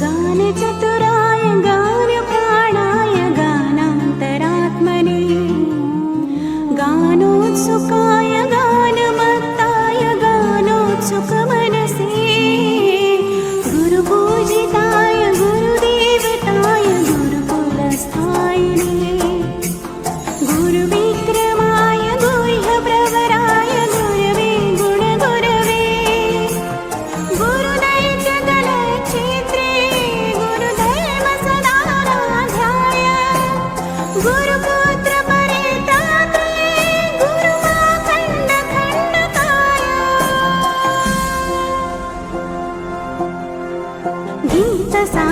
गानचतुराय गानप्राणाय गानान्तरात्मने गानोत्सुकाय गानमत्ताय गानोत्सुकमनसे गुरुपूजिताय गुरुदेवताय गुरुकुलस्थायिने गुरुविक्रमाय गुह्यप्रवराय गुरवे गुणगुरवे गुरुदैत्यगणक्षेत्रे गुरुधर्मसदाराध्याय गुरुपुत्रपरित्रात्रे गुरुमाखण्डखण्डकाय गीतसा